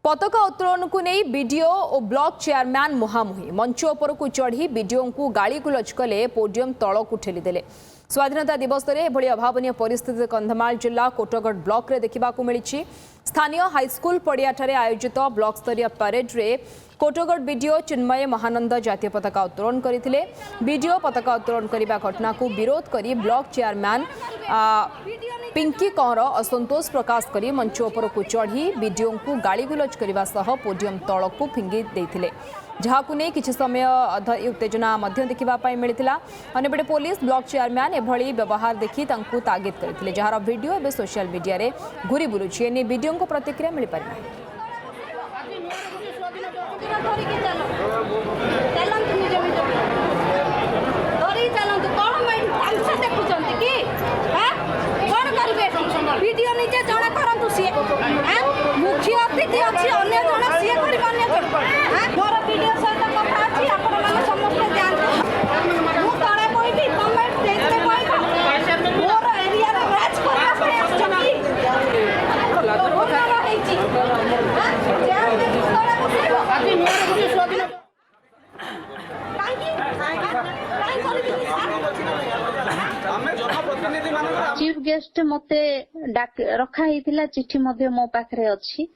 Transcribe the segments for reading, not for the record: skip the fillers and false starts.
पताका उत्तोलन को नहीं बीडीओ और ब्लॉक चेयरमैन मुहामुही मंच उपर को चढ़ी बीडीओ को गाड़ी गुलज कले पोडियम तल को ठेलीदेले। स्वाधीनता दिवस में अभावन परिस्थिति कंधमाल जिला कोटगढ़ ब्लॉक रे देखा मिली। स्थानीय हाईस्कल पड़ियाठारे आयोजित ब्लॉक स्तरीय परेड रे कोटगढ़ बीडीओ चिन्मय महानंद जातीय पताका उत्तोलन करते। बीडीओ पताका उत्तोलन करने घटना को विरोध कर ब्लॉक चेयरमैन पिंकी कंवर असंतोष प्रकाश कर मंच उपर को चढ़ी बीडीओ को गाड़ी गुलज करने सह पोडियम तल को फिंगी देते, जहां नहीं किसी समय उत्तेजना देखा मिलता। अन्यपटे पुलिस ब्लॉक चेयरमैन एभली व्यवहार देखि तागिद करते, जार वीडियो एवं सोशल मीडिया रे घूरी बुलुछि। एने वीडियो को प्रतिक्रिया मिल पारि वीडियो निजे जणा करंतु सी मुख्य अतिथि अछि अन्य जणा सी करि अन्य मोर वीडियो सहित कथा अछि आपण माने समस्त जानते मु तळे कोइबी कमेंट देखते कोइ मोर एरिया रे मैच करबा पय अछि तो रोना हेछि जान दे तळे बसिबो आजि मोर गुडी स्वाधीन चीफ गेस्ट मते रखा ही चिठी मो पाखरे अच्छी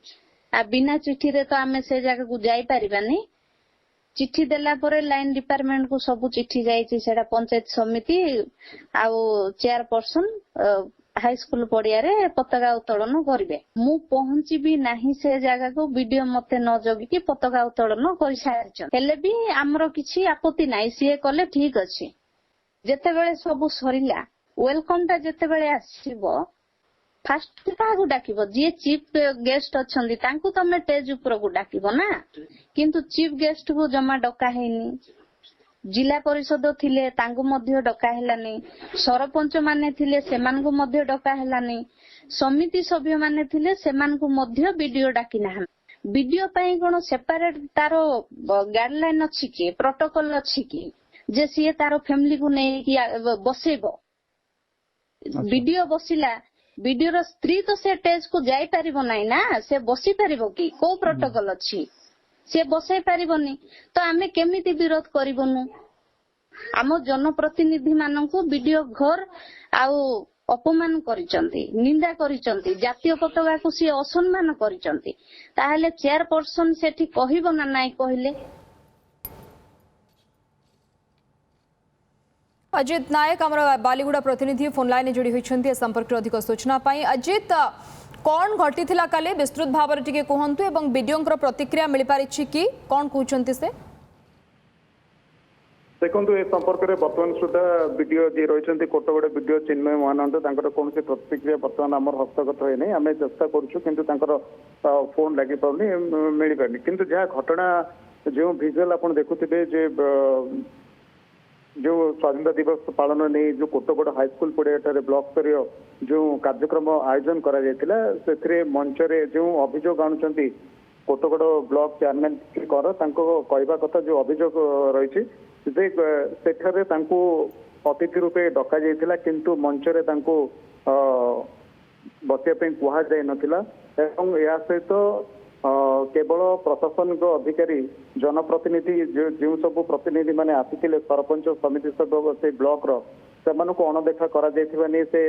आ बिना चिठी रे तो आमे से जगह को जाई परिबानी। चिठी देला परे लाइन डिपार्टमेंट को सब चिठी जाईची, सेडा पंचायत समिति आउ चेयरपर्सन हाई स्कूल पड़िया रे पताका उत्तोलन करिवे। मु पहुंची भी नाही से जगह को वीडियो मते न जगी कि पताका उत्तोलन करि सारिछ, हेले भी हमरो किछि आपत्ति नाही, सीए कले ठीक अछि। जेते बेले सब सरिला वेलकम टा जेते बेले आसीबो फास्ट कागु डाकिबो, जे चीफ गेस्ट अछंदी तांकु तमे स्टेज ऊपर को डाकिबो ना, किंतु चीफ गेस्ट को जमा डका हेनी। जिला परिषद थिले तांगु मध्य डका हेलानी, सरपंच माने थिले सेमान को मध्य डका हेलानी, समिति सभ्य माने थिले सेमान को मध्य वीडियो डाकी ना। वीडियो पई कोन सेपरेट तारो गाइडलाइन अछि कि प्रोटोकॉल अछि कि जे सीए तारो फैमिली को नै कि बसेबो। वीडियो बसिला वीडियो रो स्त्री तो से स्टेज को जाई परिबो नै ना, से बसी परिबो कि को प्रोटोकॉल अछि से बसाई परिबोनी, तो आमे केमिति विरोध करिबोनु। आम जनप्रतिनिधि माननकु वीडियो घर आउ अपमान करिसंती, निंदा करिसंती, जातीय पताका को से असम्मान करिसंती, ताहाले चेयरपर्सन सेठी कहिबो ना नाइ कहिले। अजित नायक आमर बालीगुड़ा प्रतिनिधि फोन लाइन जोड़ी होती संपर्क अधिक सूचना पाई। अजित कौन घटी काले विस्तृत भाव में टिके कहतु एवं वीडियो प्रतिक्रिया मिल पारि कि कौन कहते से देखो ए संपर्क में बर्तमान सुधा वीडियो जी रही कोटगढ़ वीडियो चिन्मय महानंद कौन प्रतिक्रिया बर्तमान आम हस्तगत है आम चेष्टा करूँ फोन लगी पानी मिल पारे, किंतु जहाँ घटना जो भिजुआल आप देखुए जो स्वाधीनता दिवस पालन नहीं जो कोटगढ़ हाईस्कल पड़िया ब्लॉक स्तरीय जो कार्यक्रम आयोजन कर मंच रे जो अभियोग आणुंट कोटगढ़ ब्लॉक चेयरमैन कर कहवा कथा जो अभियोग रही अतिथि रूपे डका जाइथिला, किंतु मंच रे बसिया कह जाई नथिला एवं या सहित केवल प्रशासन अधिकारी जनप्रतिनिधि जो सब प्रतिनिधि माने आसीथिले सरपंच समिति सभ्य से ब्लॉक रो सेमानको अणदेखा करा जायथिबा नै से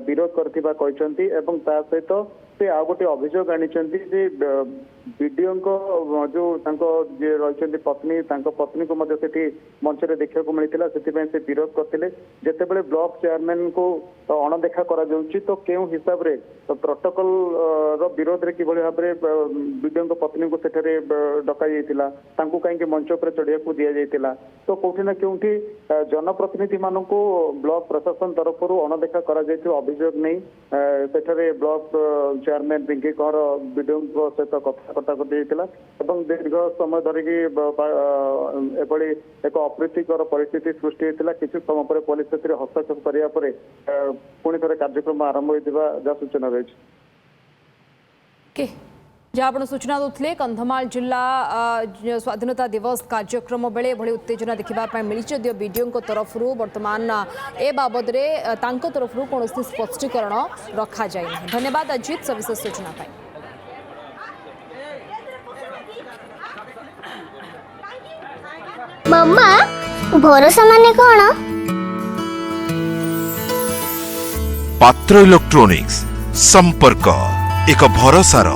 विरोध करथिबा कहचंती एवं ता सहित से आ गोटे अभियोग आनिचंती जे वीडियो को जो तांको जे रहिचंती पत्नी को मध्य सेठी मंच रे देखा को मिलथिला, सेति से विरोध करथिले। जेते बेले ब्लॉक चेयरमैन को अणदेखा करा जाउची तो केउ हिसाब रे प्रोटोकॉल रो विरोध रे किबळे भाबरे वीडियो को पत्नी को सेठरे डका जाइतिला, तांको काहे मंच पर चढ़िया को दिया जाइतिला, तो कोठी ना केउठी जनप्रतिनिधि मानको ब्लॉक प्रशासन तरफ अणदेखा करा जाइतो अभियोग नै सेठरे block chairman Pinki Kanwar video सहित कथा कटाकटी दीर्घ समय धरिकी एभली एक अप्रीतिकर परिस्थिति सृष्टि होता। किसी समय पर पुलिस हस्तक्षेप करने पुणी थे कार्यक्रम आरंभ होता सूचना रही। जहाँ आप सूचना दूसरे कंधमाल जिला स्वाधीनता दिवस कार्यक्रम बेले भली उत्तेजना देखा मिली, जो बीडीओ तरफ बर्तमान ए बाबद तरफ कौन स्पष्टीकरण रखा जाए। धन्यवाद अजित सविशेष सूचना। मम्मा भरोसा माने कौन? पात्र इलेक्ट्रोनिक्स संपर्क एक भरोसार